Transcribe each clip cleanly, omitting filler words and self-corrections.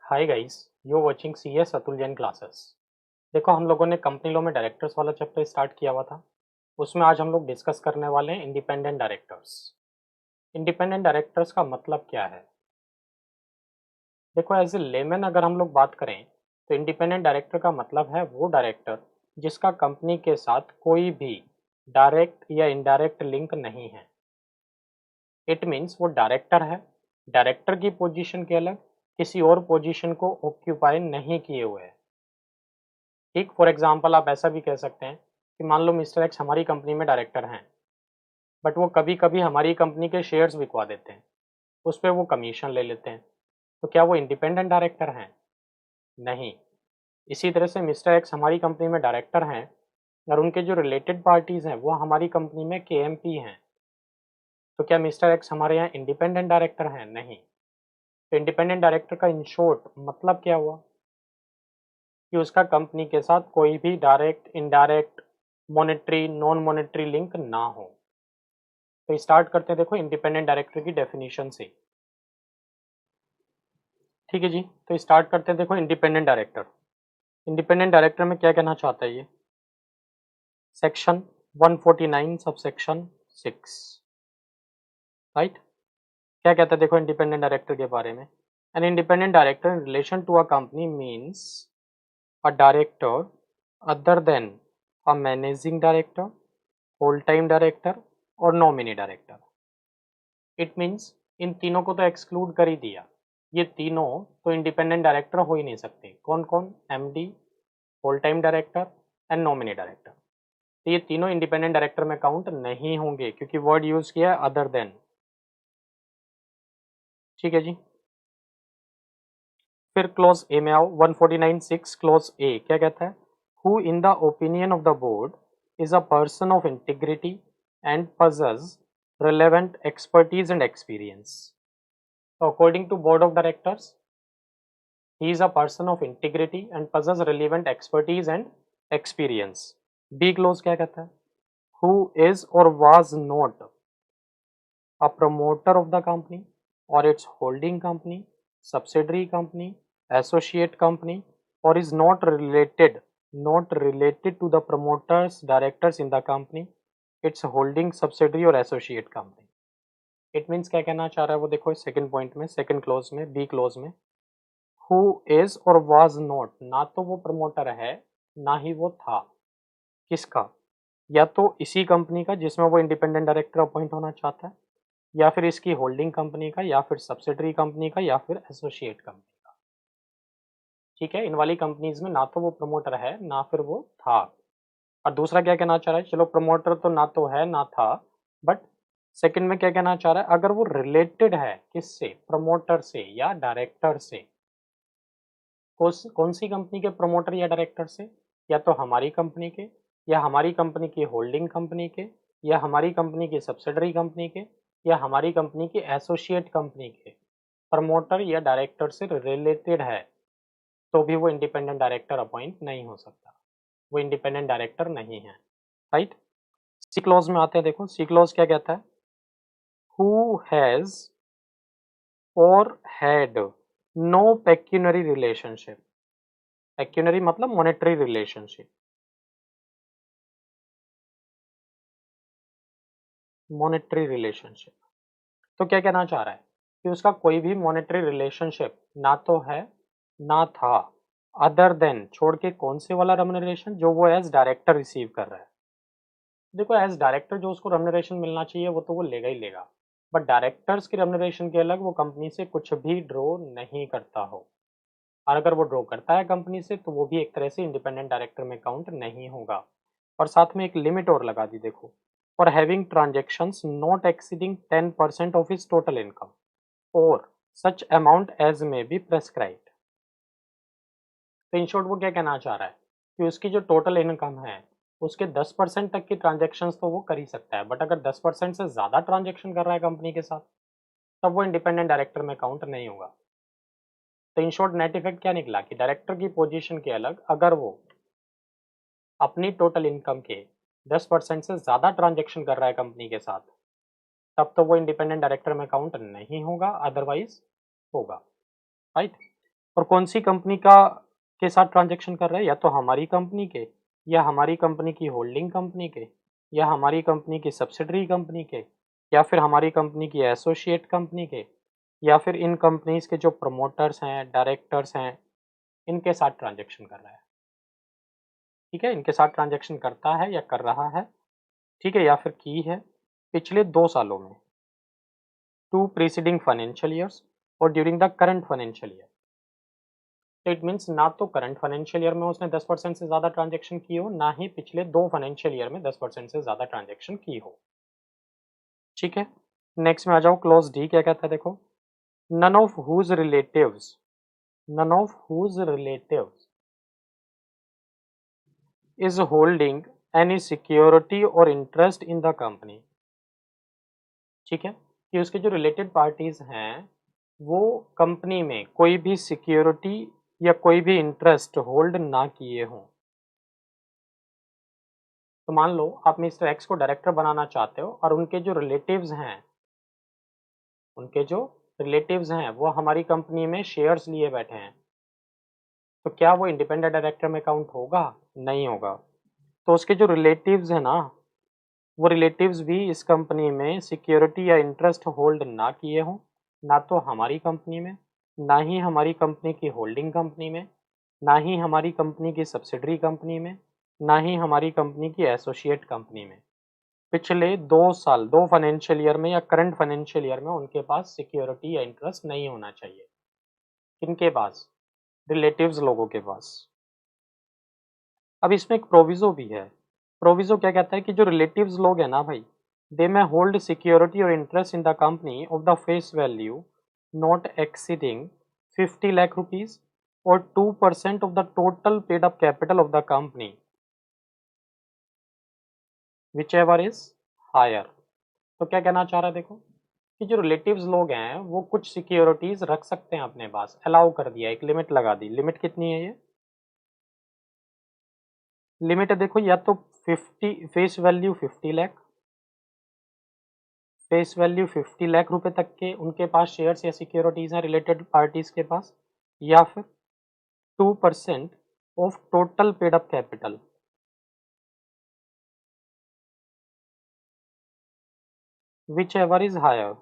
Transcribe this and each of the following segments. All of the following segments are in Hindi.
Hi guys, you watching CS Atul Jain classes. देखो, हम लोगों ने कंपनी लॉ में डायरेक्टर्स वाला चैप्टर स्टार्ट किया हुआ था। उसमें आज हम लोग डिस्कस करने वाले हैं इंडिपेंडेंट डायरेक्टर्स। इंडिपेंडेंट डायरेक्टर्स का मतलब क्या है? देखो, एज ए लेमैन अगर हम लोग बात करें तो इंडिपेंडेंट डायरेक्टर का मतलब है वो डायरेक्टर जिसका कंपनी के साथ कोई भी डायरेक्ट या इनडायरेक्ट लिंक नहीं है। इट मीन्स वो डायरेक्टर है, डायरेक्टर की पोजीशन के अलग किसी और पोजीशन को ऑक्यूपाई नहीं किए हुए है। ठीक, फॉर एग्जाम्पल आप ऐसा भी कह सकते हैं कि मान लो मिस्टर एक्स हमारी कंपनी में डायरेक्टर हैं, बट वो कभी कभी हमारी कंपनी के शेयर्स बिकवा देते हैं, उस पर वो कमीशन ले लेते हैं। तो क्या वो इंडिपेंडेंट डायरेक्टर हैं? नहीं। इसी तरह से मिस्टर एक्स हमारी कंपनी में डायरेक्टर हैं और उनके जो रिलेटेड पार्टीज हैं वो हमारी कंपनी में केएमपी हैं। तो क्या मिस्टर एक्स हमारे यहाँ इंडिपेंडेंट डायरेक्टर हैं? नहीं। तो इंडिपेंडेंट डायरेक्टर का इन शॉर्ट मतलब क्या हुआ कि उसका कंपनी के साथ कोई भी direct, indirect, monetary, non monetary link ना हो। तो स्टार्ट करते हैं, देखो, इंडिपेंडेंट डायरेक्टर की डेफिनेशन से। ठीक है जी, तो स्टार्ट करते हैं। देखो, इंडिपेंडेंट डायरेक्टर, इंडिपेंडेंट डायरेक्टर में क्या कहना चाहता है ये? Section 149 sub section 6, right. क्या कहता है देखो इंडिपेंडेंट डायरेक्टर के बारे में? An independent director in relation to a company means a director other than a managing director, whole time director और नॉमिनी डायरेक्टर। इट मीन्स इन तीनों को तो एक्सक्लूड कर ही दिया। ये तीनों तो इंडिपेंडेंट डायरेक्टर हो ही नहीं सकते। कौन कौन? MD, whole time director and nominee director. तो ये तीनों इंडिपेंडेंट डायरेक्टर में काउंट नहीं होंगे क्योंकि वर्ड यूज किया है अदर देन। ठीक है जी, फिर क्लोज ए में आओ। 149(6) क्लोज ए क्या कहता है? Who in the opinion of the board is a person of integrity and possess relevant expertise and experience. So according to board of directors, he is a person of integrity and possess relevant expertise and experience. B clause क्या कहता है? Who is or was not a promoter of the company or its holding company, subsidiary company, associate company, or is not related to the promoters, directors in the company, its holding subsidiary or associate company. It means क्या कहना चाह रहा है वो देखो सेकंड पॉइंट में, सेकंड क्लोज में, बी क्लोज में। हु इज और वाज नॉट, ना तो वो प्रमोटर है ना ही वो था। किसका? या तो इसी कंपनी का जिसमें वो इंडिपेंडेंट डायरेक्टर अपॉइंट होना चाहता है, या फिर इसकी होल्डिंग कंपनी का, या फिर सब्सिडरी कंपनी का, या फिर एसोसिएट कंपनी का। ठीक है, इन वाली कंपनीज में ना तो वो प्रमोटर है ना फिर वो था। और दूसरा क्या कहना चाह रहा है? चलो, प्रमोटर तो ना तो है ना था, बट सेकंड में क्या कहना चाह रहा है? अगर वो रिलेटेड है किससे? प्रमोटर से या डायरेक्टर से। कौन सी कंपनी के प्रमोटर या डायरेक्टर से? या तो हमारी कंपनी के, या हमारी कंपनी की होल्डिंग कंपनी के, या हमारी कंपनी की सब्सिडरी कंपनी के, या हमारी कंपनी की एसोसिएट कंपनी के प्रमोटर या डायरेक्टर से रिलेटेड है, तो भी वो इंडिपेंडेंट डायरेक्टर अपॉइंट नहीं हो सकता। वो इंडिपेंडेंट डायरेक्टर नहीं है, राइट। सी क्लॉज में आते हैं। देखो, सी क्लॉज क्या कहता है? Who has or had no pecuniary relationship. Pecuniary मतलब मॉनेटरी रिलेशनशिप। मॉनेटरी रिलेशनशिप, तो क्या कहना चाह रहा है कि उसका कोई भी मॉनेटरी रिलेशनशिप ना तो है ना था, अदर देन छोड़ के कौन से वाला रेम्यूनरेशन जो वो एज डायरेक्टर रिसीव कर रहा है। देखो, एज डायरेक्टर जो उसको रेम्यूनरेशन मिलना चाहिए वो तो वो लेगा ही लेगा, बट डायरेक्टर्स की रेम्यूनरेशन के अलग वो कंपनी से कुछ भी ड्रॉ नहीं करता हो। और अगर वो ड्रॉ करता है कंपनी से तो वो भी एक तरह से इंडिपेंडेंट डायरेक्टर में काउंट नहीं होगा। और साथ में एक लिमिट और लगा दी, देखो, for having transactions not exceeding 10% of his total income और such amount as may be prescribed. तो इन शॉर्ट वो क्या कहना चाह रहा है कि उसकी जो टोटल इनकम है उसके 10% तक की ट्रांजेक्शन्स तो वो कर ही सकता है, बट अगर 10% से ज़्यादा ट्रांजेक्शन कर रहा है कंपनी के साथ तब वो इंडिपेंडेंट डायरेक्टर में काउंट नहीं होगा। तो इन शॉर्ट नेट इफेक्ट क्या निकला कि डायरेक्टर की पोजीशन के अलग अगर वो अपनी टोटल इनकम के 10% से ज़्यादा ट्रांजेक्शन कर रहा है कंपनी के साथ तब तो वो इंडिपेंडेंट डायरेक्टर में काउंट नहीं होगा, अदरवाइज होगा, राइट। और कौन सी कंपनी का के साथ ट्रांजैक्शन कर रहा है, या तो हमारी कंपनी के, या हमारी कंपनी की होल्डिंग कंपनी के, या हमारी कंपनी की सब्सिडरी कंपनी के, या फिर हमारी कंपनी की एसोसिएट कंपनी के, या फिर इन कंपनीज के जो प्रमोटर्स हैं, डायरेक्टर्स हैं, इनके साथ ट्रांजैक्शन कर रहा है। ठीक है, इनके साथ ट्रांजैक्शन करता है या कर रहा है। ठीक है, या फिर की है पिछले 2 सालों में, 2 प्रीसीडिंग फाइनेंशियल ईयर्स और during the current financial year. तो इट मीन्स ना तो करंट फाइनेंशियल ईयर में उसने 10% से ज़्यादा ट्रांजैक्शन की हो, ना ही पिछले 2 फाइनेंशियल ईयर में 10% से ज़्यादा ट्रांजैक्शन की हो। ठीक है, नेक्स्ट में आ जाओ, क्लॉज डी क्या कहता है देखो, none of whose relatives, none of whose relatives is holding any security or interest in the company. ठीक है, कि उसके जो रिलेटेड पार्टीज हैं वो कंपनी में कोई भी सिक्योरिटी या कोई भी इंटरेस्ट होल्ड ना किए हों। तो मान लो आप मिस्टर एक्स को डायरेक्टर बनाना चाहते हो और उनके जो रिलेटिव्स हैं, वो हमारी कंपनी में शेयर्स लिए बैठे हैं, तो क्या वो इंडिपेंडेंट डायरेक्टर में काउंट होगा? नहीं होगा। तो उसके जो रिलेटिव्स हैं ना, वो रिलेटिव्स भी इस कंपनी में सिक्योरिटी या इंटरेस्ट होल्ड ना किए हों, ना तो हमारी कंपनी में, ना ही हमारी कंपनी की होल्डिंग कंपनी में, ना ही हमारी कंपनी की सब्सिडरी कंपनी में, ना ही हमारी कंपनी की एसोसिएट कंपनी में। पिछले 2 साल, 2 फाइनेंशियल ईयर में या करंट फाइनेंशियल ईयर में उनके पास सिक्योरिटी या इंटरेस्ट नहीं होना चाहिए। किनके पास? रिलेटिव्स लोगों के पास। अब इसमें एक प्रोविज़ो भी है। प्रोविज़ो क्या कहता है कि जो रिलेटिव्स लोग हैं ना भाई, they may hold security or interest in the company of the face value not exceeding 50 lakh rupees or 2% of the total paid up capital of the company, whichever is higher. तो क्या कहना चाह रहा है देखो, कि जो रिलेटिव्स लोग हैं वो कुछ सिक्योरिटीज रख सकते हैं अपने पास, अलाउ कर दिया, एक लिमिट लगा दी। लिमिट कितनी है ये? लिमिट है देखो, या तो 50 face value 50 lakh, face value 50 lakh रुपए तक के उनके पास शेयर्स या सिक्योरिटीज हैं रिलेटेड पार्टीज के पास, या फिर 2% of total paid up capital, whichever is higher.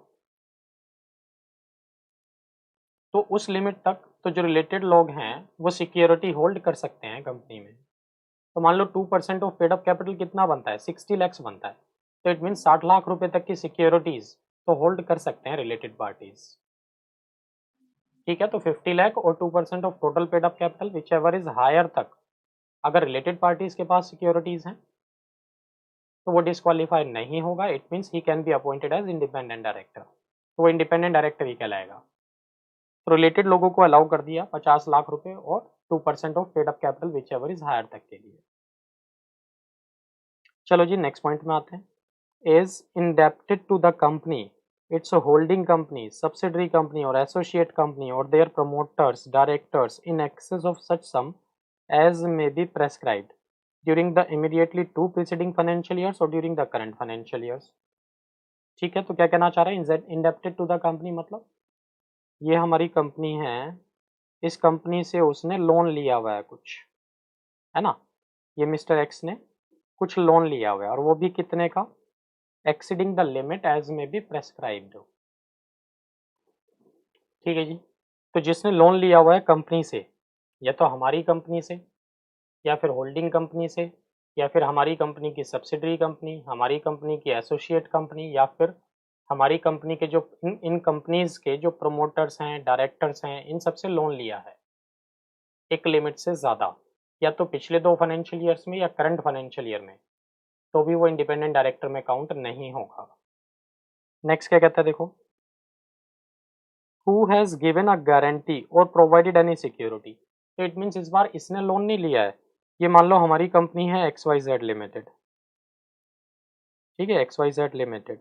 तो उस लिमिट तक तो जो रिलेटेड लोग हैं वो सिक्योरिटी होल्ड कर सकते हैं कंपनी में। तो मान लो 2% ऑफ पेड अप कैपिटल कितना बनता है? 60 लैक्स बनता है। तो इट मीन 60 लाख रुपए तक की सिक्योरिटीज तो होल्ड कर सकते हैं रिलेटेड पार्टीज। ठीक है, तो 50 लाख और 2% of total paid up capital whichever is higher तक अगर रिलेटेड पार्टीज के पास सिक्योरिटीज हैं तो वो डिस्क्वालीफाई नहीं होगा। It means he can be appointed as independent director, तो वो इंडिपेंडेंट डायरेक्टर ही कहलाएगा। तो रिलेटेड लोगों को अलाउ कर दिया 50 लाख रुपए और 2% of paid up capital whichever is higher तक के लिए। चलो जी, नेक्स्ट पॉइंट में आते हैं। Is indebted to the company, its holding company, subsidiary company or associate company or their promoters, directors in excess of such sum as may be prescribed during the immediately 2 preceding financial years or during the current financial years। ठीक है, तो क्या कहना चाह रहे हैं इंडेप्टेड टू द कंपनी, मतलब ये हमारी कंपनी है, इस कंपनी से उसने लोन लिया हुआ है कुछ, है ना। ये मिस्टर एक्स ने कुछ लोन लिया हुआ है और वो भी कितने का? Exceeding the limit as may be prescribed. ठीक है जी, तो जिसने लोन लिया हुआ है कंपनी से, या तो हमारी कंपनी से, या फिर होल्डिंग कंपनी से, या फिर हमारी कंपनी की सब्सिडरी कंपनी, हमारी कंपनी की एसोसिएट कंपनी, या फिर हमारी कंपनी के जो इन कंपनीज के जो प्रमोटर्स हैं, डायरेक्टर्स हैं, इन सबसे लोन लिया है एक लिमिट से ज़्यादा, या तो पिछले 2 फाइनेंशियल ईयर्स में या करंट फाइनेंशियल ईयर में, तो भी वो इंडिपेंडेंट डायरेक्टर में काउंट नहीं होगा। नेक्स्ट क्या कहता है देखो, who has given a guarantee और प्रोवाइडेड एनी सिक्योरिटी। तो इट मीन्स इस बार इसने लोन नहीं लिया है। ये मान लो हमारी कंपनी है एक्स वाई जेड लिमिटेड, ठीक है, एक्स वाई जेड लिमिटेड,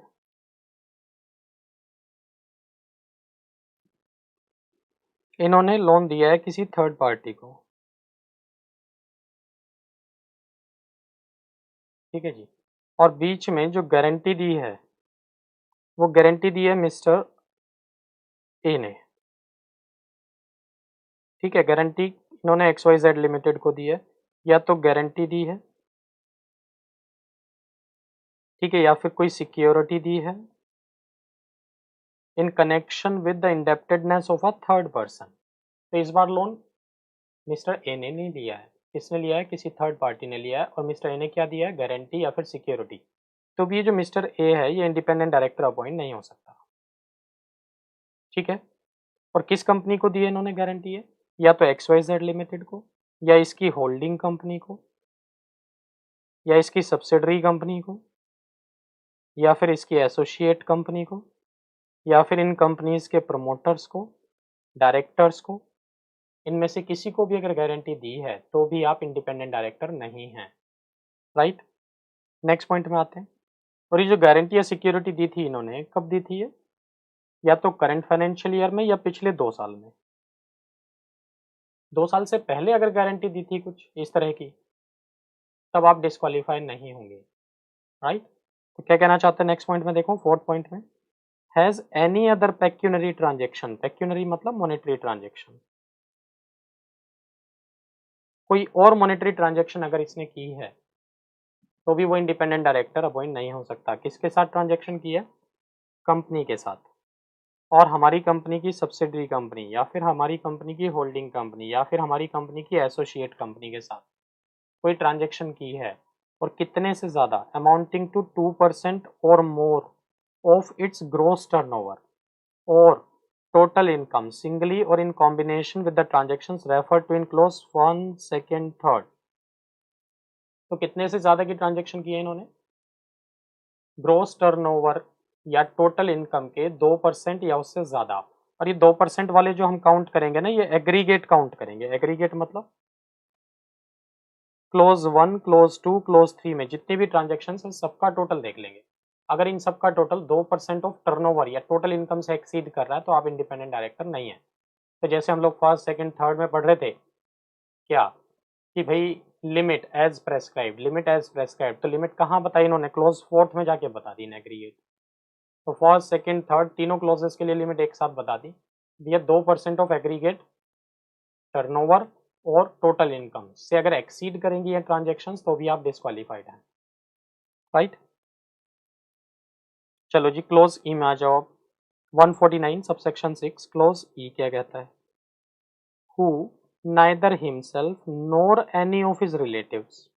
इन्होंने लोन दिया है किसी थर्ड पार्टी को, ठीक है जी, और बीच में जो गारंटी दी है वो गारंटी दी है मिस्टर ए ने, ठीक है, गारंटी इन्होंने XYZ लिमिटेड को दी है, या तो गारंटी दी है, ठीक है, या फिर कोई सिक्योरिटी दी है in connection with the independence of a third person. तो इस बार लोन मिस्टर ए ने नहीं लिया है, किसने लिया है, किसी थर्ड पार्टी ने लिया है, और मिस्टर ए ने क्या दिया है, गारंटी या फिर सिक्योरिटी। तो भी ये जो मिस्टर ए है ये इंडिपेंडेंट डायरेक्टर अपॉइंट नहीं हो सकता, ठीक है। और किस कंपनी को दी है इन्होंने गारंटी है, या तो XYZ लिमिटेड को, या इसकी होल्डिंग कंपनी को, या इसकी सब्सिडरी कंपनी को, या फिर इसकी एसोसिएट कंपनी को, या फिर इन कंपनीज के प्रमोटर्स को, डायरेक्टर्स को। इनमें से किसी को भी अगर गारंटी दी है तो भी आप इंडिपेंडेंट डायरेक्टर नहीं हैं, राइट। नेक्स्ट पॉइंट में आते हैं। और ये जो गारंटी या सिक्योरिटी दी थी इन्होंने, कब दी थी ये, या तो करंट फाइनेंशियल ईयर में या पिछले 2 साल में। 2 साल से पहले अगर गारंटी दी थी कुछ इस तरह की, तब आप डिस्क्वालीफाई नहीं होंगे, राइट। तो क्या कहना चाहते हैं नेक्स्ट पॉइंट में, देखो फोर्थ पॉइंट में, has any other pecuniary transaction, pecuniary मतलब मॉनेटरी ट्रांजेक्शन, कोई और मॉनेटरी ट्रांजेक्शन अगर इसने की है तो भी वो इंडिपेंडेंट डायरेक्टर अपॉइंट नहीं हो सकता। किसके साथ ट्रांजेक्शन की है, कंपनी के साथ, और हमारी कंपनी की सब्सिडरी कंपनी, या फिर हमारी कंपनी की होल्डिंग कंपनी, या फिर हमारी कंपनी की एसोसिएट कंपनी के साथ कोई ट्रांजेक्शन की है, और कितने से ज़्यादा, amounting to 2% or more of its gross turnover or total income singly or in combination with the transactions refer to in clause 1, 2, 3। तो कितने से ज़्यादा की ट्रांजेक्शन की है इन्होंने, ग्रोस टर्नओवर या टोटल इनकम के 2% या उससे ज़्यादा। और ये 2% वाले जो हम काउंट करेंगे ना, ये एग्रीगेट काउंट करेंगे। एग्रीगेट मतलब क्लोज 1, क्लोज 2, क्लोज 3 में जितनी भी ट्रांजेक्शन है सबका टोटल देख लेंगे। अगर इन सबका टोटल 2% ऑफ टर्नओवर या टोटल इनकम से एक्सीड कर रहा है तो आप इंडिपेंडेंट डायरेक्टर नहीं है। तो जैसे हम लोग फर्स्ट, सेकंड, थर्ड में पढ़ रहे थे क्या, कि भाई limit as prescribe, limit as prescribe, तो लिमिट कहाँ बताई इन्होंने, क्लोज फोर्थ में जाके बता दी एग्रीगेट। तो फर्स्ट, सेकंड, थर्ड तीनों क्लोजेस के लिए लिमिट एक साथ बता दी, ये 2% of aggregate turnover or total income से अगर एक्सीड करेंगी ये ट्रांजेक्शंस तो भी आप डिस्क्वालीफाइड हैं, राइट। चलो जी क्लोज ई में आ जाओ आप। 149 सबसेक्शन 6 क्लोज ई क्या कहता है, who neither himself NOR any of his relatives,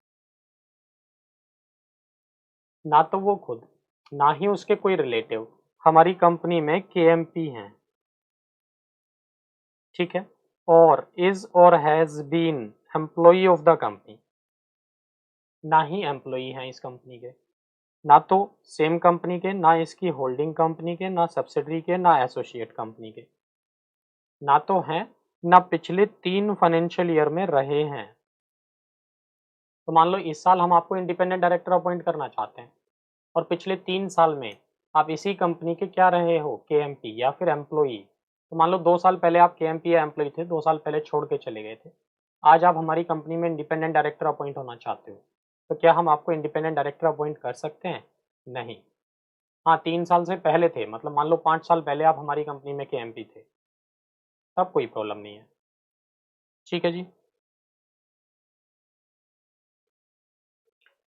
ना तो वो खुद ना ही उसके कोई रिलेटिव हमारी कंपनी में KMP हैं, ठीक है, और is or has been employee of the company, ना ही एम्प्लॉई हैं इस कंपनी के, ना तो सेम कंपनी के, ना इसकी होल्डिंग कंपनी के, ना सब्सिडरी के, ना एसोसिएट कंपनी के, ना तो हैं, ना पिछले 3 फाइनेंशियल ईयर में रहे हैं। तो मान लो इस साल हम आपको इंडिपेंडेंट डायरेक्टर अपॉइंट करना चाहते हैं और पिछले 3 साल में आप इसी कंपनी के क्या रहे हो, KMP या फिर एम्प्लॉई। तो मान लो 2 साल पहले आप KMP या एम्प्लॉई थे, 2 साल पहले छोड़ के चले गए थे, आज आप हमारी कंपनी में इंडिपेंडेंट डायरेक्टर अपॉइंट होना चाहते हो, तो क्या हम आपको इंडिपेंडेंट डायरेक्टर अपॉइंट कर सकते हैं, नहीं। हाँ 3 साल से पहले थे, मतलब मान लो 5 साल पहले आप हमारी कंपनी में KMP थे, तब कोई प्रॉब्लम नहीं है, ठीक है जी।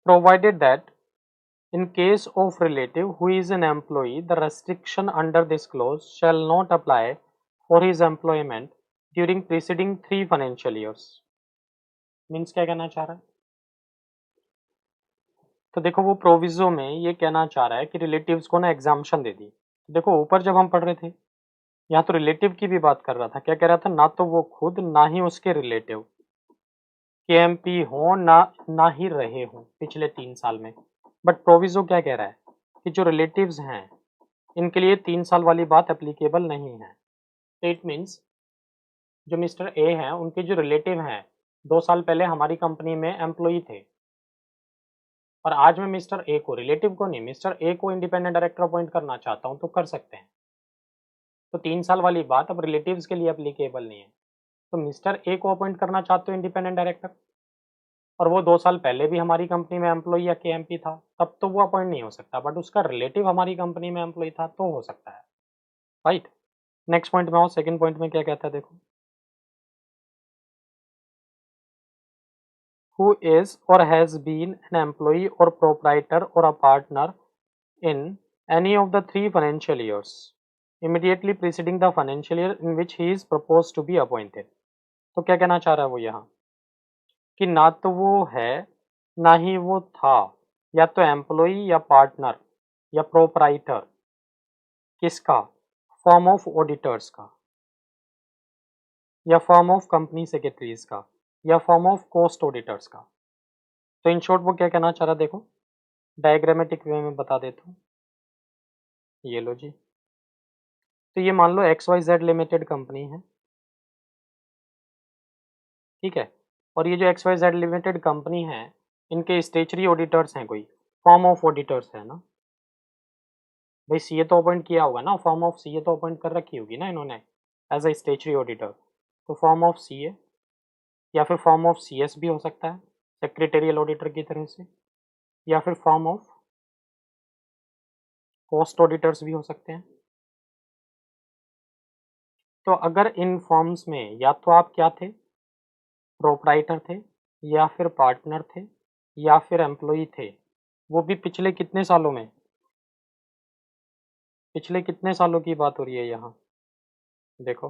Provided that in case of relative who is an employee, the restriction under this clause shall not apply for his employment during preceding 3 financial years। Means क्या कहना चाह रहा है, तो देखो वो प्रोविजो में ये कहना चाह रहा है कि रिलेटिव्स को ना एग्जाम्पशन दे दी। देखो ऊपर जब हम पढ़ रहे थे यहाँ तो रिलेटिव की भी बात कर रहा था, क्या कह रहा था, ना तो वो खुद ना ही उसके रिलेटिव KMP हो, ना ही रहे हो पिछले 3 साल में। बट प्रोविजो क्या कह रहा है कि जो रिलेटिव्स हैं इनके लिए 3 साल वाली बात एप्लीकेबल नहीं है। तो इट मीन्स जो मिस्टर ए हैं उनके जो रिलेटिव हैं 2 साल पहले हमारी कंपनी में एम्प्लॉई थे, और आज मैं मिस्टर ए को, रिलेटिव को नहीं, मिस्टर ए को इंडिपेंडेंट डायरेक्टर अपॉइंट करना चाहता हूँ तो कर सकते हैं। तो 3 साल वाली बात अब रिलेटिव्स के लिए एप्लीकेबल नहीं है। तो मिस्टर ए को अपॉइंट करना चाहते हो इंडिपेंडेंट डायरेक्टर, और वो 2 साल पहले भी हमारी कंपनी में एम्प्लॉई या KMP था, तब तो वो अपॉइंट नहीं हो सकता, बट उसका रिलेटिव हमारी कंपनी में एम्प्लॉई था तो हो सकता है, राइट। नेक्स्ट पॉइंट में आओ, सेकंड पॉइंट में क्या कहता है देखो, who is or has been an employee or proprietor or a partner in any of the 3 financial years immediately preceding the financial year in which he is proposed to be appointed. तो क्या कहना चाह रहा है वो यहाँ कि ना तो वो है ना ही वो था, या तो एम्प्लॉई या पार्टनर या प्रोपराइटर किसका, फॉर्म ऑफ ऑडिटर्स का, या फॉर्म ऑफ कंपनी सेक्रेटरीज का, या फॉर्म ऑफ कॉस्ट ऑडिटर्स का। तो इन शॉर्ट वो क्या कहना चाह रहा है, देखो डायग्रामेटिक वे में बता देता हूँ। ये लो जी, तो ये मान लो XYZ लिमिटेड कंपनी है, ठीक है, और ये जो XYZ लिमिटेड कंपनी है इनके स्टेचुरी ऑडिटर्स हैं, कोई फॉर्म ऑफ ऑडिटर्स है ना भाई, सीए तो अपॉइंट किया होगा ना, फॉर्म ऑफ सीए तो अपॉइंट कर रखी होगी ना इन्होंने एज ए स्टेचुरी ऑडिटर। तो फॉर्म ऑफ सीए या फिर फॉर्म ऑफ सीएस भी हो सकता है सेक्रेटेरियल ऑडिटर की तरह से, या फिर फॉर्म ऑफ कॉस्ट ऑडिटर्स भी हो सकते हैं। तो अगर इन फॉर्म्स में या तो आप क्या थे, प्रोपराइटर थे, या फिर पार्टनर थे, या फिर एम्प्लॉई थे, वो भी पिछले कितने सालों में, पिछले कितने सालों की बात हो रही है यहाँ देखो,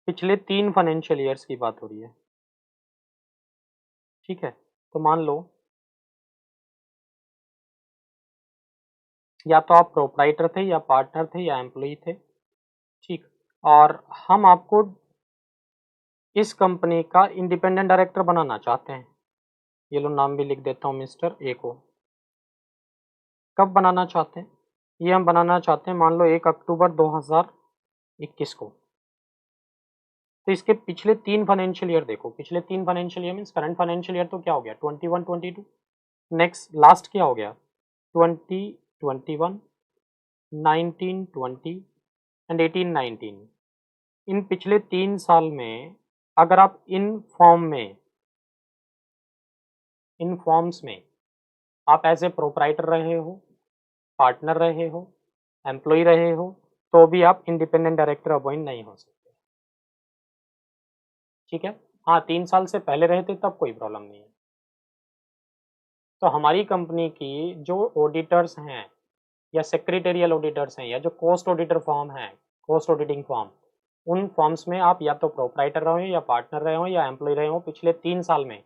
पिछले 3 फाइनेंशियल ईयर्स की बात हो रही है, ठीक है। तो मान लो या तो आप प्रोपराइटर थे या पार्टनर थे या एम्प्लॉई थे, ठीक, और हम आपको इस कंपनी का इंडिपेंडेंट डायरेक्टर बनाना चाहते हैं। ये लो नाम भी लिख देता हूँ मिस्टर ए को। कब बनाना चाहते हैं, ये हम बनाना चाहते हैं मान लो 1 अक्टूबर 2021 को। तो इसके पिछले 3 फाइनेंशियल ईयर देखो, पिछले 3 financial year means current financial year तो क्या हो गया 21 22, नेक्स्ट लास्ट क्या हो गया 2021, 19 20 एंड 18 19। इन पिछले 3 साल में अगर आप इन फॉर्म्स में आप एज ए प्रोपराइटर रहे हो, पार्टनर रहे हो, एम्प्लॉय रहे हो, तो भी आप इंडिपेंडेंट डायरेक्टर अपॉइंट नहीं हो सकते, ठीक है। हाँ 3 साल से पहले रहे थे तब कोई प्रॉब्लम नहीं है। तो हमारी कंपनी की जो ऑडिटर्स हैं या सेक्रेटेरियल ऑडिटर्स हैं या जो कॉस्ट ऑडिटर फॉर्म है, कॉस्ट ऑडिटिंग फॉर्म, उन फॉर्म्स में आप या तो प्रोपराइटर रहे हो या पार्टनर रहे हो या एम्प्लॉय रहे हो पिछले 3 साल में,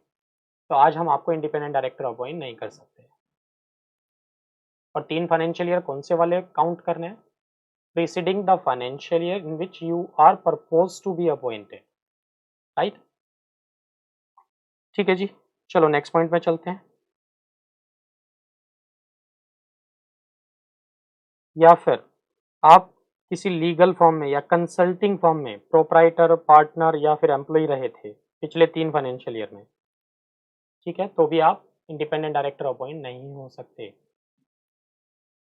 तो आज हम आपको इंडिपेंडेंट डायरेक्टर अपॉइंट नहीं कर सकते। और 3 फाइनेंशियल ईयर कौन से वाले काउंट करने हैं, preceding the financial year in which you are propose to be appointed, right. ठीक है जी, चलो नेक्स्ट पॉइंट में चलते हैं। या फिर आप किसी लीगल फॉर्म में या कंसल्टिंग फॉर्म में प्रोपराइटर, पार्टनर या फिर एम्प्लॉय रहे थे पिछले 3 फाइनेंशियल ईयर में, ठीक है, तो भी आप इंडिपेंडेंट डायरेक्टर अपॉइंट नहीं हो सकते,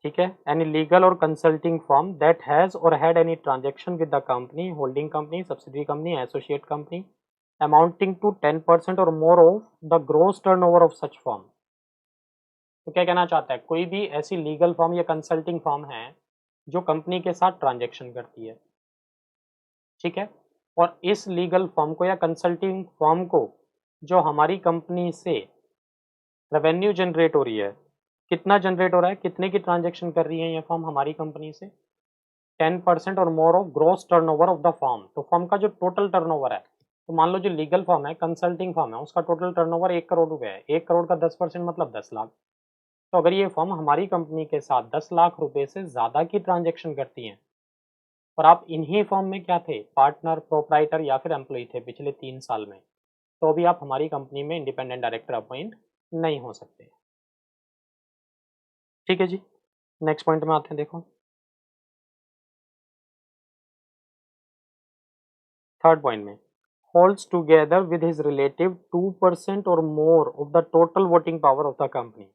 ठीक है। Any legal or consulting firm that has or had any transaction with the company, holding company, subsidiary company, associate company amounting to 10% or more of the gross turnover of such firm. तो क्या कहना चाहता है, कोई भी ऐसी लीगल फॉर्म या कंसल्टिंग फॉर्म है जो कंपनी के साथ ट्रांजेक्शन करती है, ठीक है, और इस लीगल फॉर्म को या कंसल्टिंग फॉर्म को जो हमारी कंपनी से रेवेन्यू जनरेट हो रही है, कितना जनरेट हो रहा है, कितने की ट्रांजेक्शन कर रही है ये फॉर्म हमारी कंपनी से, 10% or more of gross turnover of the form. तो फॉर्म का जो टोटल टर्नओवर है, तो मान लो जो लीगल फॉर्म है, कंसल्टिंग फॉर्म है, उसका टोटल टर्नओवर 1 करोड़ रुपए है, 1 करोड़ का 10% मतलब 10 लाख। तो अगर ये फॉर्म हमारी कंपनी के साथ 10 लाख रुपए से ज़्यादा की ट्रांजेक्शन करती हैं और आप इन्हीं फॉर्म में क्या थे, पार्टनर, प्रोपराइटर या फिर एम्प्लॉय थे पिछले 3 साल में, तो भी आप हमारी कंपनी में इंडिपेंडेंट डायरेक्टर अपॉइंट नहीं हो सकते, ठीक है जी। नेक्स्ट पॉइंट में आते हैं, देखो थर्ड पॉइंट में, holds together with his relative 2% or more of the total voting power of the company।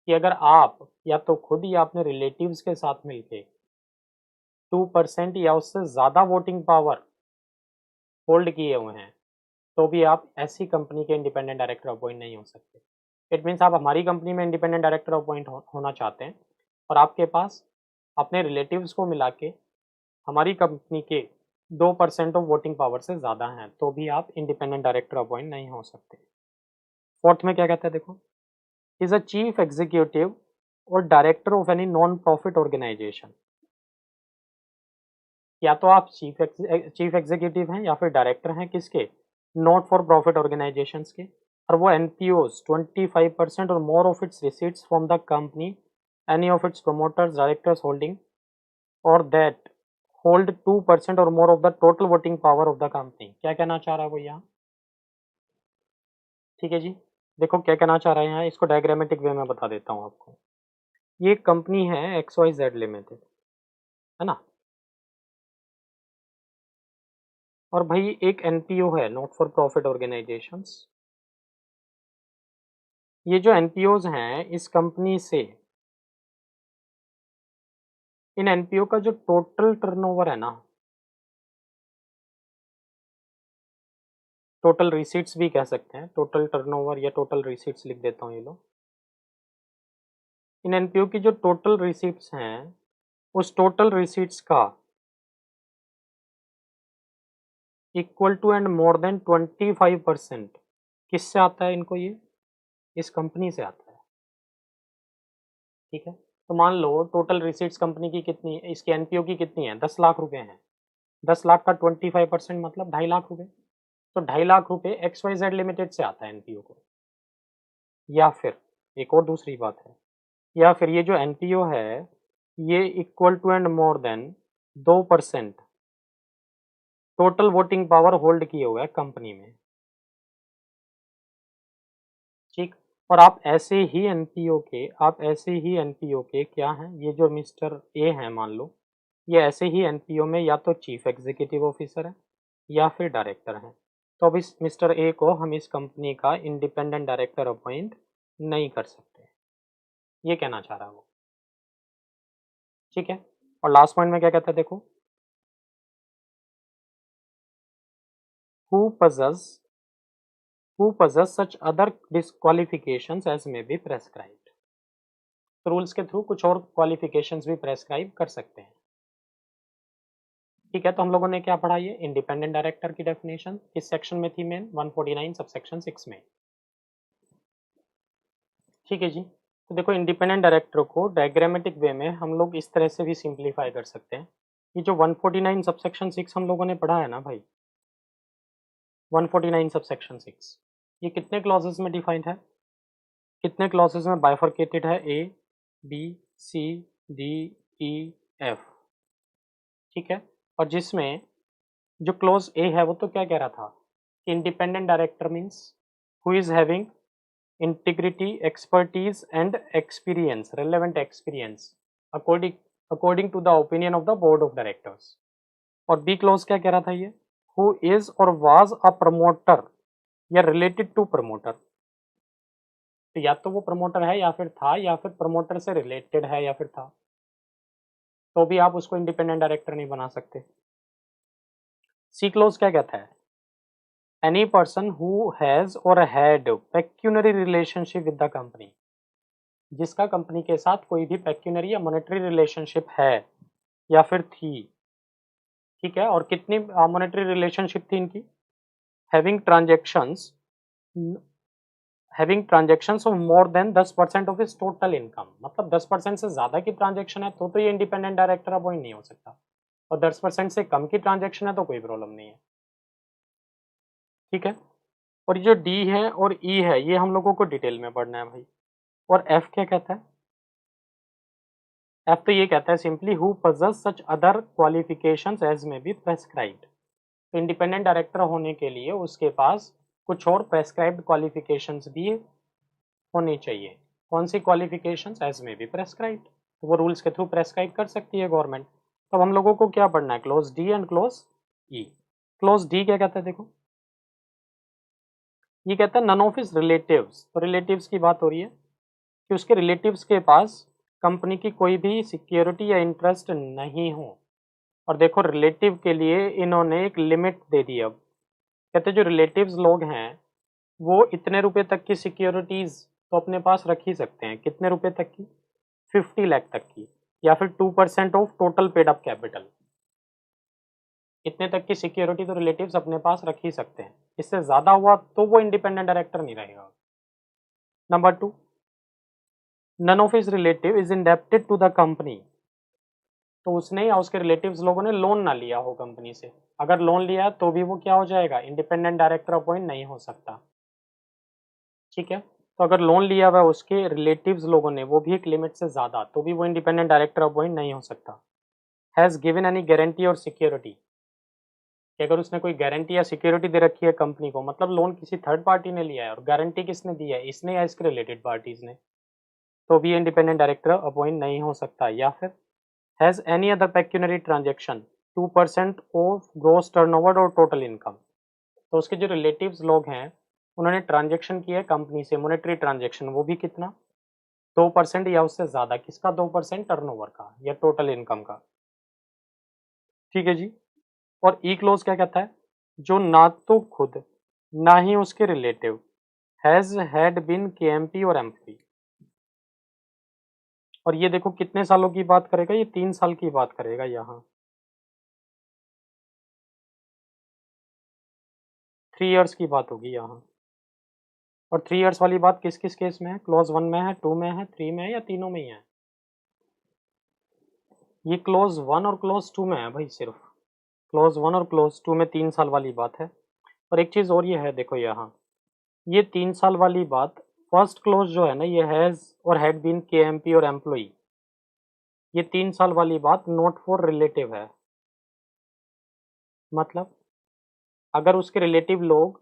कि अगर आप या तो खुद या अपने रिलेटिव्स के साथ मिलके 2% या उससे ज़्यादा वोटिंग पावर होल्ड किए हुए हैं, तो भी आप ऐसी कंपनी के इंडिपेंडेंट डायरेक्टर अपॉइंट नहीं हो सकते। इट मीन्स आप हमारी कंपनी में इंडिपेंडेंट डायरेक्टर अपॉइंट होना चाहते हैं और आपके पास अपने रिलेटिव्स को मिला के हमारी कंपनी के 2% ऑफ वोटिंग पावर से ज़्यादा हैं तो भी आप इंडिपेंडेंट डायरेक्टर अपॉइंट नहीं हो सकते। फोर्थ में क्या कहता है देखो, इज अ चीफ एग्जीक्यूटिव और director of any non profit organisation. या तो आप चीफ एग्जीक्यूटिव हैं या फिर डायरेक्टर हैं किसके, नॉट फॉर प्रॉफिट ऑर्गेनाइजेशंस के, और वो एनपीओज 25% और more of it's receipts from the company, any of its promoters directors holding और that hold 2% or more of the total voting power of the company. क्या कहना चाह रहा है वो यहाँ, ठीक है जी। देखो क्या कहना चाह रहा है यहाँ, इसको डायग्रामेटिक वे में बता देता हूँ आपको। ये कंपनी है XYZ लिमिटेड, है ना, और भाई एक एनपीओ है, नॉट फॉर प्रॉफिट ऑर्गेनाइजेशंस। ये जो एनपीओज हैं इस कंपनी से, इन एनपीओ का जो टोटल टर्नओवर है ना, टोटल रिसीट्स भी कह सकते हैं, टोटल टर्नओवर या टोटल रिसीट्स लिख देता हूँ ये लो। इन एनपीओ की जो टोटल रिसीट्स हैं उस टोटल रिसीट्स का equal to and more than 25% किससे आता है इनको, ये इस कंपनी से आता है, ठीक है। तो मान लो टोटल रिसीट्स कंपनी की कितनी, इसकी एनपीओ की कितनी है, 10 लाख रुपए हैं। 10 लाख का 25% मतलब 2.5 लाख रुपए। तो 2.5 लाख रुपए XYZ लिमिटेड से आता है एनपीओ को। या फिर एक और दूसरी बात है, या फिर ये जो एनपीओ है ये equal to and more than 2% total voting power hold किए हुए है कंपनी में, ठीक। और आप ऐसे ही एनपीओ के क्या हैं, ये जो मिस्टर ए हैं मान लो, ये ऐसे ही एनपीओ में या तो चीफ एग्जीक्यूटिव ऑफिसर है या फिर डायरेक्टर हैं। तो अब इस मिस्टर ए को हम इस कंपनी का इंडिपेंडेंट डायरेक्टर अपॉइंट नहीं कर सकते, ये कहना चाह रहा है वो, ठीक है। और लास्ट पॉइंट में क्या कहता है देखो, who possess such other disqualifications as may be prescribed। तो रूल्स के थ्रू कुछ और क्वालिफिकेशंस भी प्रेस्क्राइब कर सकते हैं, ठीक है। तो हम लोगों ने क्या पढ़ा, ये इंडिपेंडेंट डायरेक्टर की डेफिनेशन किस सेक्शन में थी, मेन 149 सबसेक्शन 6 में, ठीक है जी। तो देखो इंडिपेंडेंट डायरेक्टर को डायग्रामेटिक वे में हम लोग इस तरह से भी सिंप्लीफाई कर सकते हैं। ये जो 149 सबसेक्शन 6 हम लोगों ने पढ़ा है ना भाई, 149 सबसेक्शन 6, ये कितने क्लॉजेस में डिफाइंड है, कितने क्लॉजेस में बाइफरकेटेड है, A B C D E F, ठीक है। और जिसमें जो क्लोज ए है वो तो क्या कह रहा था कि independent director means who is having integrity expertise and experience, relevant experience according according to the opinion of the board of directors. और बी क्लोज क्या कह रहा था, ये हु इज और वाज अ प्रमोटर या रिलेटेड टू प्रमोटर। तो या तो वो प्रमोटर है या फिर था, या फिर प्रमोटर से रिलेटेड है या फिर था, तो भी आप उसको इंडिपेंडेंट डायरेक्टर नहीं बना सकते। सी क्लोज क्या कहता है, any person who has or had pecuniary relationship with the company, जिसका कंपनी के साथ कोई भी पेक्यूनरी या मॉनेटरी रिलेशनशिप है या फिर थी, ठीक है। और कितनी मॉनेटरी रिलेशनशिप थी इनकी, having transactions of more than 10% of is total income, मतलब 10% से ज्यादा की ट्रांजेक्शन है तो ये इंडिपेंडेंट डायरेक्टर अपॉइंट नहीं हो सकता, और 10% से कम की ट्रांजेक्शन है तो कोई प्रॉब्लम नहीं है, ठीक है। और ये जो डी है और ई है ये हम लोगों को डिटेल में पढ़ना है भाई। और एफ क्या कहता है, एफ तो ये कहता है simply who possess such other qualifications as may be prescribed. तो इंडिपेंडेंट डायरेक्टर होने के लिए उसके पास कुछ और प्रेस्क्राइब्ड क्वालिफिकेशंस भी होनी चाहिए। कौन सी qualifications, as may be prescribed, तो वो रूल्स के थ्रू प्रेस्क्राइब कर सकती है गवर्नमेंट। तो हम लोगों को क्या पढ़ना है, close D and close E. Close D क्या कहता है देखो, ये कहता है नन ऑफ हिज रिलेटिव्स, तो रिलेटिव्स की बात हो रही है कि उसके रिलेटिव्स के पास कंपनी की कोई भी सिक्योरिटी या इंटरेस्ट नहीं हो। और देखो रिलेटिव के लिए इन्होंने एक लिमिट दे दी। अब कहते जो रिलेटिव्स लोग हैं वो इतने रुपए तक की सिक्योरिटीज तो अपने पास रख ही सकते हैं, कितने रुपए तक की, 50 लाख तक की, या फिर 2% of total paid up capital. इतने तक की सिक्योरिटी तो रिलेटिव्स अपने पास रख ही सकते हैं, इससे ज़्यादा हुआ तो वो इंडिपेंडेंट डायरेक्टर नहीं रहेगा। Number 2, none of his relative is indebted to the company, तो उसने या उसके रिलेटिव्स लोगों ने लोन ना लिया हो कंपनी से। अगर लोन लिया तो भी वो क्या हो जाएगा, इंडिपेंडेंट डायरेक्टर अपॉइंट नहीं हो सकता। ठीक है, तो अगर लोन लिया हुआ उसके रिलेटिव्स लोगों ने, वो भी एक लिमिट से ज़्यादा, तो भी वो इंडिपेंडेंट डायरेक्टर अपॉइंट नहीं हो सकता। हैज़ गिवन एनी गारंटी और सिक्योरिटी, कि अगर उसने कोई गारंटी या सिक्योरिटी दे रखी है कंपनी को, मतलब लोन किसी थर्ड पार्टी ने लिया है और गारंटी किसने दी है, इसने या इसके रिलेटेड पार्टीज ने, तो भी इंडिपेंडेंट डायरेक्टर अपॉइंट नहीं हो सकता। या फिर has any other pecuniary transaction 2% of gross turnover or total income, तो उसके जो रिलेटिव्स लोग हैं उन्होंने ट्रांजेक्शन किया है कंपनी से, मॉनेटरी ट्रांजेक्शन, वो भी कितना, 2% या उससे ज़्यादा, किसका 2%, टर्नओवर का या टोटल इनकम का। ठीक है जी। और ई क्लोज क्या कहता है, जो ना तो खुद ना ही उसके relative has had been KMP और एम्प्लॉय, और ये देखो कितने सालों की बात करेगा, ये 3 साल की बात करेगा यहाँ, 3 इयर्स की बात होगी यहाँ। और 3 इयर्स वाली बात किस किस केस में है, क्लोज 1 में है, 2 में है, 3 में है, या तीनों में ही है। ये क्लोज 1 और क्लोज 2 में है भाई, सिर्फ क्लोज 1 और क्लोज 2 में 3 साल वाली बात है। और एक चीज़ और ये है, देखो यहाँ ये 3 साल वाली बात, फर्स्ट क्लोज जो है ना, ये हैज़ और हैड बीन केएमपी और एम्प्लॉय, ये 3 साल वाली बात नॉट फॉर रिलेटिव है। मतलब अगर उसके रिलेटिव लोग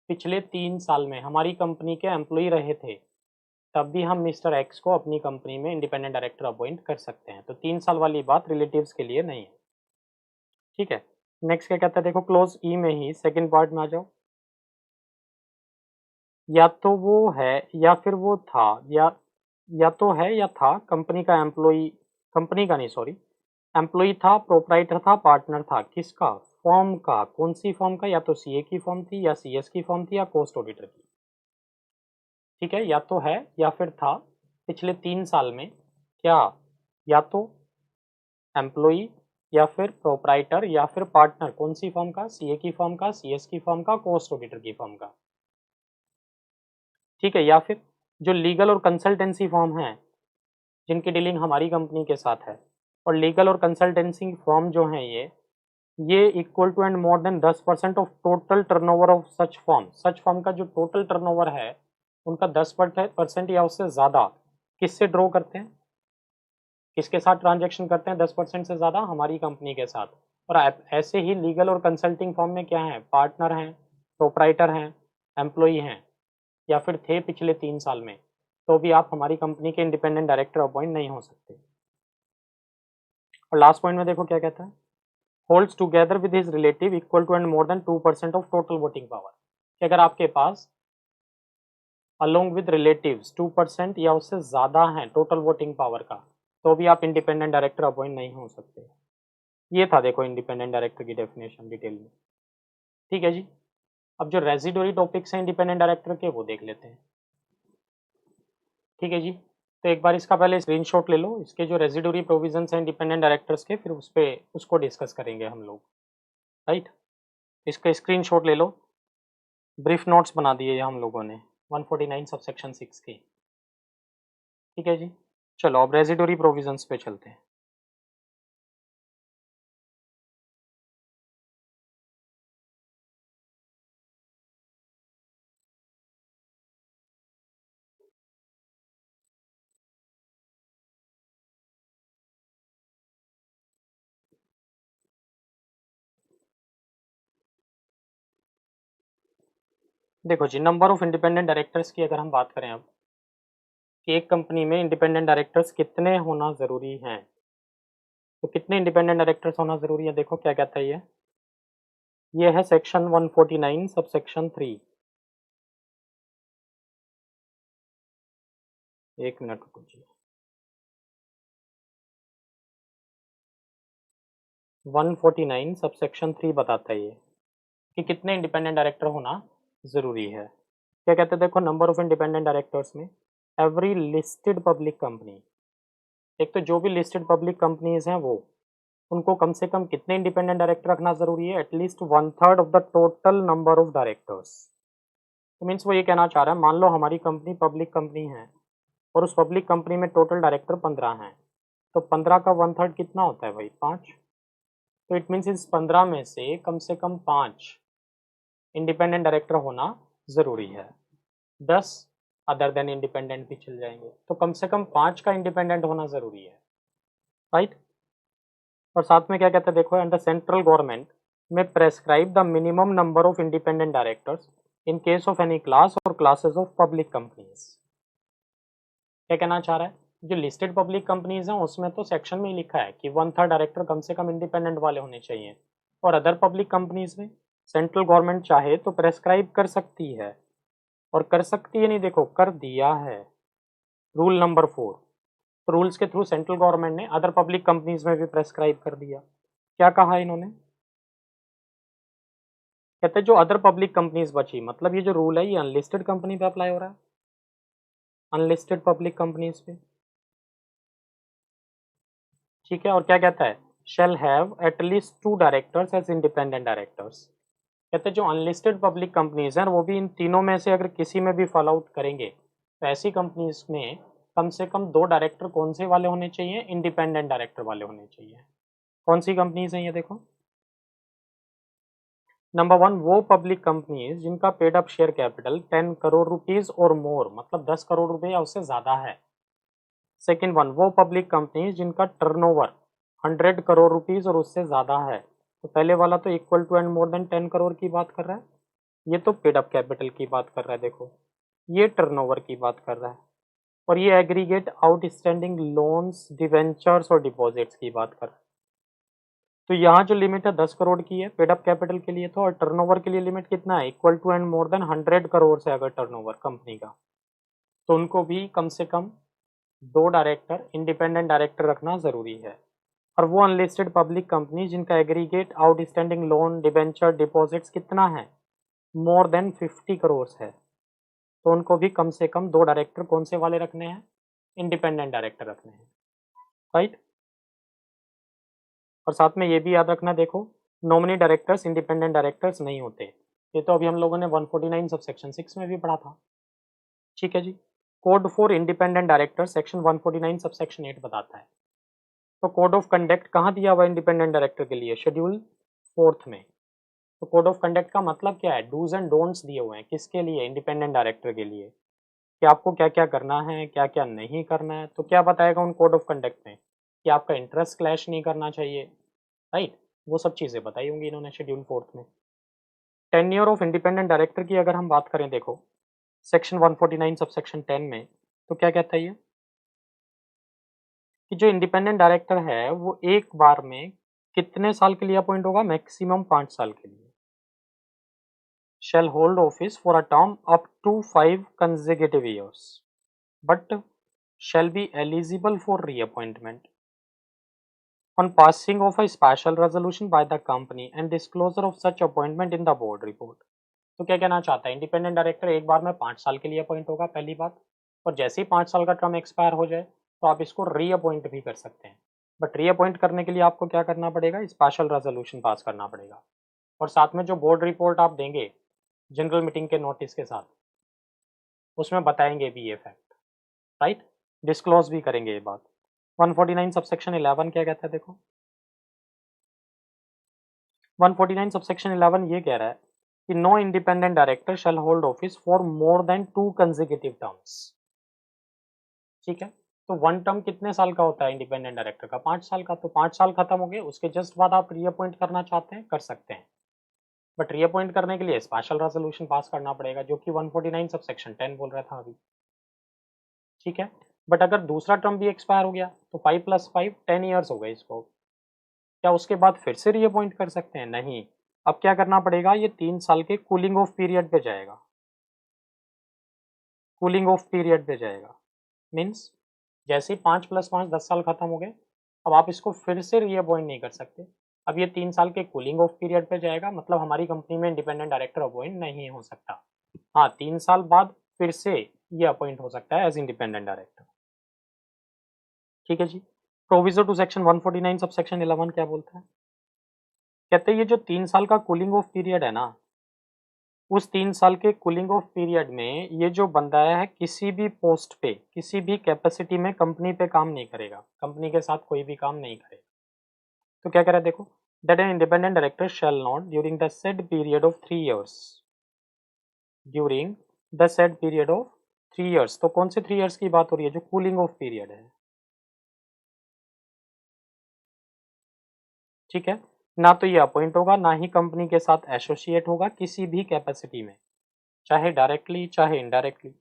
पिछले 3 साल में हमारी कंपनी के एम्प्लॉय रहे थे, तब भी हम मिस्टर एक्स को अपनी कंपनी में इंडिपेंडेंट डायरेक्टर अपॉइंट कर सकते हैं। तो 3 साल वाली बात रिलेटिव्स के लिए नहीं है। ठीक है, नेक्स्ट क्या कहता है, देखो क्लोज ई में ही सेकंड पार्ट में आ जाओ। या तो वो है या फिर वो था, या तो है या था कंपनी का एम्प्लॉय, कंपनी का नहीं सॉरी, एम्प्लॉय था, प्रोपराइटर था, पार्टनर था, किसका, फर्म का, कौन सी फर्म का, या तो सीए की फर्म थी, या सीएस की फर्म थी, या कॉस्ट ऑडिटर की। ठीक है, या तो है या फिर था पिछले 3 साल में, क्या, या तो एम्प्लॉय या फिर प्रोपराइटर या फिर पार्टनर, कौन सी फर्म का, सीए की फर्म का, सीएस की फर्म का, कॉस्ट ऑडिटर की फर्म का। ठीक है, या फिर जो लीगल और कंसल्टेंसी फर्म है जिनकी डीलिंग हमारी कंपनी के साथ है, और लीगल और कंसल्टेंसी फर्म जो हैं ये equal to and more than 10% of total turnover of such firm का जो टोटल टर्नओवर है उनका 10% या उससे ज़्यादा किससे ड्रॉ करते हैं, किसके साथ ट्रांजेक्शन करते हैं, 10% से ज़्यादा हमारी कंपनी के साथ। और ऐसे ही लीगल और कंसल्टिंग फर्म में क्या है, पार्टनर हैं, प्रोपराइटर हैं, एम्प्लॉई हैं, या फिर थे पिछले 3 साल में, तो भी आप हमारी कंपनी के इंडिपेंडेंट डायरेक्टर अपॉइंट नहीं हो सकते। और लास्ट पॉइंट में देखो क्या कहता है, holds together with his relative equal to and more than 2% of total voting power, कि अगर आपके पास अलोंग विद रिलेटिव्स 2% या उससे ज़्यादा हैं टोटल वोटिंग पावर का, तो भी आप इंडिपेंडेंट डायरेक्टर अपॉइंट नहीं हो सकते। ये था देखो इंडिपेंडेंट डायरेक्टर की डेफिनेशन डिटेल में। ठीक है जी, अब जो रेजिडोरी टॉपिक्स हैं इंडिपेंडेंट डायरेक्टर के वो देख लेते हैं। ठीक है जी, तो एक बार इसका पहले स्क्रीनशॉट ले लो, इसके जो रेजिडोरी प्रोविजंस हैं इंडिपेंडेंट डायरेक्टर्स के, फिर उस पर उसको डिस्कस करेंगे हम लोग। राइट, इसका स्क्रीनशॉट ले लो, ब्रीफ नोट्स बना दिए हम लोगों ने 149 सबसेक्शन 6 के। ठीक है जी, चलो अब रेजिडोरी प्रोविजंस पे चलते हैं। देखो जी, नंबर ऑफ इंडिपेंडेंट डायरेक्टर्स की अगर हम बात करें अब, कि एक कंपनी में इंडिपेंडेंट डायरेक्टर्स कितने होना ज़रूरी हैं, तो कितने इंडिपेंडेंट डायरेक्टर्स होना ज़रूरी है, देखो क्या कहता है ये है सेक्शन 149 सब सेक्शन 3। एक मिनट रुको जी, 149 सब सेक्शन 3 बताता है ये कि कितने इंडिपेंडेंट डायरेक्टर होना ज़रूरी है। क्या कहते हैं, देखो नंबर ऑफ इंडिपेंडेंट डायरेक्टर्स में, एवरी लिस्टेड पब्लिक कंपनी, एक तो जो भी लिस्टेड पब्लिक कंपनीज हैं वो, उनको कम से कम कितने इंडिपेंडेंट डायरेक्टर रखना ज़रूरी है? At least 1/3 of the total number of directors. तो मीन्स वो ये कहना चाह रहा है, मान लो हमारी कंपनी पब्लिक कंपनी है और उस पब्लिक कंपनी में टोटल डायरेक्टर 15 हैं, तो 15 का 1/3 कितना होता है भाई? 5। तो इट मीन्स इस 15 में से कम 5 इंडिपेंडेंट डायरेक्टर होना ज़रूरी है। 10 अदर देन इंडिपेंडेंट भी चल जाएंगे, तो कम से कम 5 का इंडिपेंडेंट होना ज़रूरी है, राइट। और साथ में क्या कहता है देखो, एंड द सेंट्रल गवर्नमेंट में prescribe the minimum number of independent directors in case of any class और क्लासेस ऑफ पब्लिक कंपनीज। क्या कहना चाह रहा है? जो लिस्टेड पब्लिक कंपनीज हैं उसमें तो सेक्शन में ही लिखा है कि 1/3 डायरेक्टर कम से कम इंडिपेंडेंट वाले होने चाहिए, और अदर पब्लिक कंपनीज में सेंट्रल गवर्नमेंट चाहे तो प्रेस्क्राइब कर सकती है, और कर सकती है नहीं, देखो कर दिया है, रूल नंबर 4। तो रूल्स के थ्रू सेंट्रल गवर्नमेंट ने अदर पब्लिक कंपनीज में भी प्रेस्क्राइब कर दिया। क्या कहा इन्होंने? कहते हैं जो अदर पब्लिक कंपनीज बची, मतलब ये जो रूल है ये अनलिस्टेड कंपनी पे अप्लाई हो रहा है, अनलिस्टेड पब्लिक कंपनीज पे, ठीक है। और क्या कहता है? Shall have at least 2 directors as independent directors. कहते हैं जो अनलिस्टेड पब्लिक कंपनीज हैं वो भी इन तीनों में से अगर किसी में भी फॉलो आउट करेंगे तो ऐसी कंपनीज में कम से कम 2 डायरेक्टर कौन से वाले होने चाहिए? इंडिपेंडेंट डायरेक्टर वाले होने चाहिए। कौन सी कंपनीज हैं ये देखो? नंबर 1 वो पब्लिक कंपनीज जिनका paid up share capital 10 crore rupees और मोर, मतलब 10 करोड़ रुपए या उससे ज़्यादा है। सेकेंड वन वो पब्लिक कंपनीज जिनका टर्नओवर 100 करोड़ रुपीज और उससे ज़्यादा है। तो पहले वाला तो equal to and more than 10 crore की बात कर रहा है, ये तो पेड अप कैपिटल की बात कर रहा है, देखो ये टर्नओवर की बात कर रहा है, और ये एग्रीगेट आउटस्टैंडिंग लोन्स, डिवेंचर्स और डिपॉजिट्स की बात कर रहा है। तो यहाँ जो लिमिट है 10 करोड़ की है पेड अप कैपिटल के लिए, तो और टर्नओवर के लिए लिमिट कितना है? Equal to and more than 100 crore से अगर टर्नओवर कंपनी का, तो उनको भी कम से कम 2 डायरेक्टर इंडिपेंडेंट डायरेक्टर रखना ज़रूरी है। और वो अनलिस्टेड पब्लिक कंपनी जिनका aggregate outstanding loan, debenture, deposits कितना है? मोर देन 50 करोड़ है, तो उनको भी कम से कम 2 डायरेक्टर कौन से वाले रखने हैं? इंडिपेंडेंट डायरेक्टर रखने हैं, राइट। और साथ में ये भी याद रखना, देखो नॉमिनी डायरेक्टर्स इंडिपेंडेंट डायरेक्टर्स नहीं होते, ये तो अभी हम लोगों ने 149 सब सेक्शन 6 में भी पढ़ा था, ठीक है जी। Code for independent director section 149 sub section 8 बताता है। तो कोड ऑफ कंडक्ट कहाँ दिया हुआ इंडिपेंडेंट डायरेक्टर के लिए? शेड्यूल 4th में। तो कोड ऑफ कंडक्ट का मतलब क्या है? डूज एंड डोंट्स दिए हुए हैं, किसके लिए? इंडिपेंडेंट डायरेक्टर के लिए, कि आपको क्या क्या करना है, क्या क्या नहीं करना है। तो क्या बताएगा उन कोड ऑफ कंडक्ट में? कि आपका इंटरेस्ट क्लैश नहीं करना चाहिए, राइट। वो सब चीज़ें बताई होंगी इन्होंने शेड्यूल 4th में। टेन्योर ऑफ इंडिपेंडेंट डायरेक्टर की अगर हम बात करें, देखो सेक्शन 149 सब सेक्शन 10 में, तो क्या कहता है ये? कि जो इंडिपेंडेंट डायरेक्टर है वो एक बार में कितने साल के लिए अपॉइंट होगा? मैक्सिमम 5 साल के लिए। shall hold office for a term up to 5 consecutive years, but shall be eligible for reappointment on passing of a special resolution by the company and disclosure of such appointment in the board report। तो क्या कहना चाहता है? इंडिपेंडेंट डायरेक्टर एक बार में 5 साल के लिए अपॉइंट होगा, पहली बात, और जैसे ही 5 साल का टर्म एक्सपायर हो जाए तो आप इसको रीअपॉइंट भी कर सकते हैं। बट रीअपॉइंट करने के लिए आपको क्या करना पड़ेगा? स्पेशल रेजोल्यूशन पास करना पड़ेगा, और साथ में जो बोर्ड रिपोर्ट आप देंगे जनरल मीटिंग के नोटिस के साथ, उसमें बताएंगे भी ये फैक्ट, राइट, डिस्क्लोज भी करेंगे ये बात। 149 सबसेक्शन 11 क्या कहता है? देखो 149 सबसेक्शन 11 ये कह रहा है कि no independent director shall hold office for more than 2 consecutive terms, ठीक है। तो वन टर्म कितने साल का होता है इंडिपेंडेंट डायरेक्टर का? 5 साल का। तो 5 साल खत्म हो गए, उसके जस्ट बाद आप रीअपॉइंट करना चाहते हैं, कर सकते हैं, बट रीअपॉइंट करने के लिए स्पेशल रेजोल्यूशन पास करना पड़ेगा, जो कि 149 सब सेक्शन 10 बोल रहा था अभी, ठीक है। बट अगर दूसरा टर्म भी एक्सपायर हो गया तो 5 + 5 10 ईयर्स हो गए इसको, क्या उसके बाद फिर से रीअपॉइंट कर सकते हैं? नहीं। अब क्या करना पड़ेगा? ये 3 साल के कूलिंग ऑफ पीरियड पे जाएगा, कूलिंग ऑफ पीरियड पे जाएगा। मीन्स जैसे ही 5 + 5 10 साल खत्म हो गए, अब आप इसको फिर से रीअपॉइंट नहीं कर सकते। अब ये 3 साल के कूलिंग ऑफ पीरियड पे जाएगा, मतलब हमारी कंपनी में इंडिपेंडेंट डायरेक्टर अपॉइंट नहीं हो सकता। हाँ, 3 साल बाद फिर से ये अपॉइंट हो सकता है एज इंडिपेंडेंट डायरेक्टर, ठीक है जी। Proviso to section 149 sub section 11 क्या बोलता है? कहते हैं ये जो 3 साल का कूलिंग ऑफ पीरियड है ना, उस 3 साल के कूलिंग ऑफ पीरियड में ये जो बंदा है किसी भी पोस्ट पे, किसी भी कैपेसिटी में कंपनी पे काम नहीं करेगा, कंपनी के साथ कोई भी काम नहीं करेगा। तो क्या कह रहा है देखो, that N independent director shall not during the said period of 3 years, during the said period of 3 years. तो कौन से 3 इयर्स की बात हो रही है? जो कूलिंग ऑफ पीरियड है, ठीक है। ना तो ये अपॉइंट होगा, ना ही कंपनी के साथ एसोसिएट होगा किसी भी कैपेसिटी में, चाहे डायरेक्टली चाहे इनडायरेक्टली,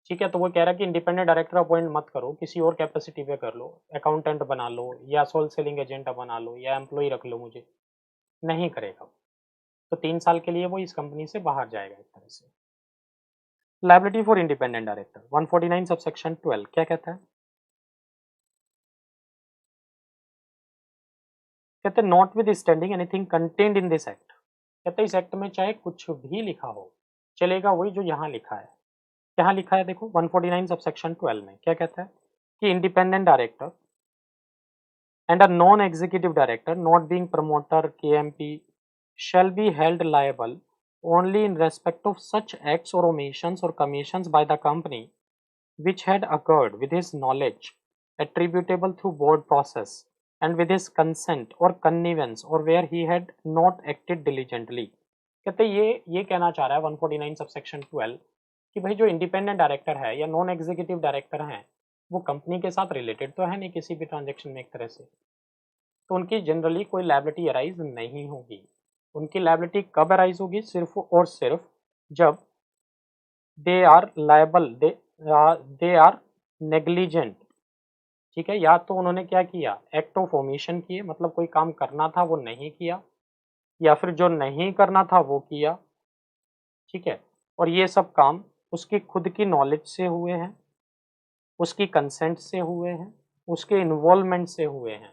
ठीक है। तो वो कह रहा है कि इंडिपेंडेंट डायरेक्टर अपॉइंट मत करो, किसी और कैपेसिटी पे कर लो, अकाउंटेंट बना लो या सोल सेलिंग एजेंट बना लो या एम्प्लॉय रख लो, मुझे नहीं करेगा। तो 3 साल के लिए वो इस कंपनी से बाहर जाएगा एक तरह से। Liability for independent director 149 subsection 12 क्या कहता है? कहते हैं not with standing anything contained in this act. कहते हैं इस एक्ट में चाहे कुछ भी लिखा हो, चलेगा वही जो यहाँ लिखा है। यहाँ लिखा है देखो 149 सबसेक्शन 12 में क्या कहता है कि independent director and a non-executive director not being promoter KMP shall be held liable only in respect of such acts or omissions or commissions by the company which had occurred with his knowledge attributable through board process and with his consent or connivance or where he had not acted diligently। कहते ये कहना चाह रहा है 149 सबसेक्शन 12 कि भाई जो इंडिपेंडेंट डायरेक्टर है या नॉन एग्जीक्यूटिव डायरेक्टर हैं, वो कंपनी के साथ रिलेटेड तो है नहीं किसी भी ट्रांजेक्शन में एक तरह से, तो उनकी जनरली कोई लायबिलिटी अराइज नहीं होगी। उनकी लायबिलिटी कब अराइज होगी? सिर्फ और सिर्फ जब they are liable, they are negligent, ठीक है। या तो उन्होंने क्या किया, एक्ट ऑफ ओमिशन किए, मतलब कोई काम करना था वो नहीं किया, या फिर जो नहीं करना था वो किया, ठीक है। और ये सब काम उसकी खुद की नॉलेज से हुए हैं, उसकी कंसेंट से हुए हैं, उसके इन्वॉल्वमेंट से हुए हैं,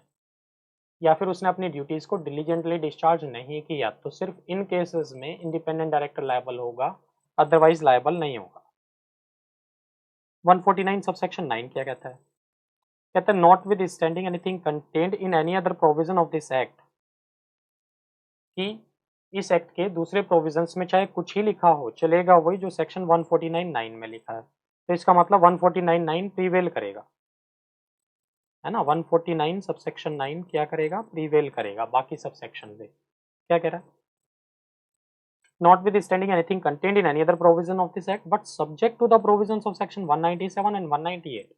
या फिर उसने अपनी ड्यूटीज को डिलीजेंटली डिस्चार्ज नहीं किया, तो सिर्फ इन केसेस में इंडिपेंडेंट डायरेक्टर लायबल होगा, अदरवाइज लायबल नहीं होगा। 149 सबसेक्शन 9 क्या कहता है? कहता है not with standing anything contained in any other provision of this act, कि इस एक्ट के दूसरे प्रोविजंस में चाहे कुछ ही लिखा हो, चलेगा वही जो सेक्शन 149(9) में लिखा है। तो इसका मतलब 149(9) प्रीवेल करेगा, है ना। 149 सबसेक्शन 9 क्या करेगा? प्रीवेल करेगा बाकी सबसेक्शन से। क्या कह रहा है? notwithstanding anything contained in any other provision of this act but subject to the provisions of section 197 and 198।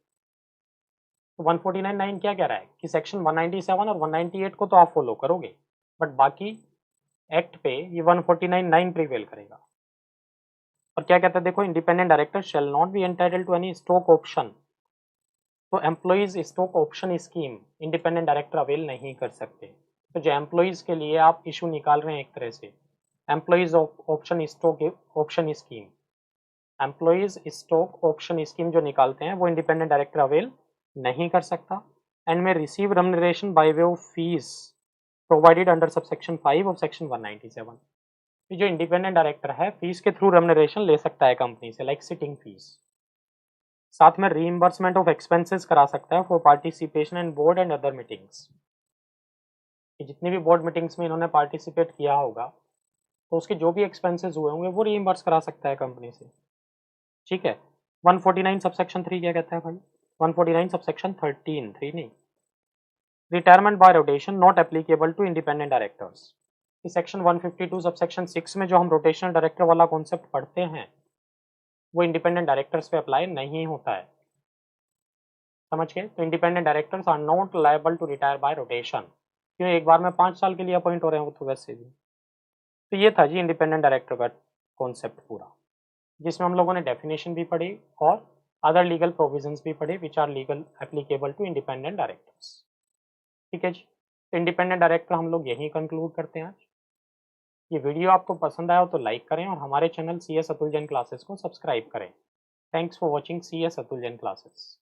तो 149(9) क्या कह रहा है कि सेक्शन 197 और 198 को तो आप फॉलो करोगे, बट बाकी एक्ट पे ये 149(9) प्रीवेल करेगा। और क्या कहता है देखो, independent director shall not be entitled to any stock option. तो employees stock option scheme independent director avail नहीं कर सकते। तो जो एम्प्लॉइज के लिए आप इशू निकाल रहे हैं एक तरह से, employees option stock option scheme, employees stock option scheme जो निकालते हैं वो इंडिपेंडेंट डायरेक्टर अवेल नहीं कर सकता एंड में receive remuneration by way of fees provided under subsection 5 of section 197। जो इंडिपेंडेंट डायरेक्टर है फीस के थ्रू रेम्युनरेशन ले सकता है कंपनी से, लाइक सिटिंग फीस। साथ में रीइंबर्समेंट ऑफ एक्सपेंसेस करा सकता है for participation in board and other meetings. जितनी भी बोर्ड मीटिंग्स में इन्होंने पार्टिसिपेट किया होगा तो उसके जो भी एक्सपेंसेस हुए होंगे वो रीइंबर्स करा सकता है कंपनी से, ठीक है। 149 सबसेक्शन 3 क्या कहता है भाई? 149 सबसेक्शन 13 3 नहीं, retirement by rotation not applicable to independent directors. इस सेक्शन 152 सबसेक्शन 6 में जो हम रोटेशनल डायरेक्टर वाला कॉन्सेप्ट पढ़ते हैं वो इंडिपेंडेंट डायरेक्टर्स पे अप्लाई नहीं होता है, समझ गए। तो independent directors are not liable to retire by rotation, क्यों? एक बार में 5 साल के लिए अपॉइंट हो रहे हैं वो तो वैसे भी। तो ये था जी इंडिपेंडेंट डायरेक्टर का कॉन्सेप्ट पूरा, जिसमें हम लोगों ने डेफिनेशन भी पढ़ी और अदर लीगल प्रोविजंस भी पढ़े which are legal applicable to independent directors, ठीक है जी। तो इंडिपेंडेंट डायरेक्टर हम लोग यहीं कंक्लूड करते हैं आज। ये वीडियो आपको पसंद आया हो तो लाइक करें और हमारे channel CS Atul Jain classes को सब्सक्राइब करें। Thanks for watching CS Atul Jain classes.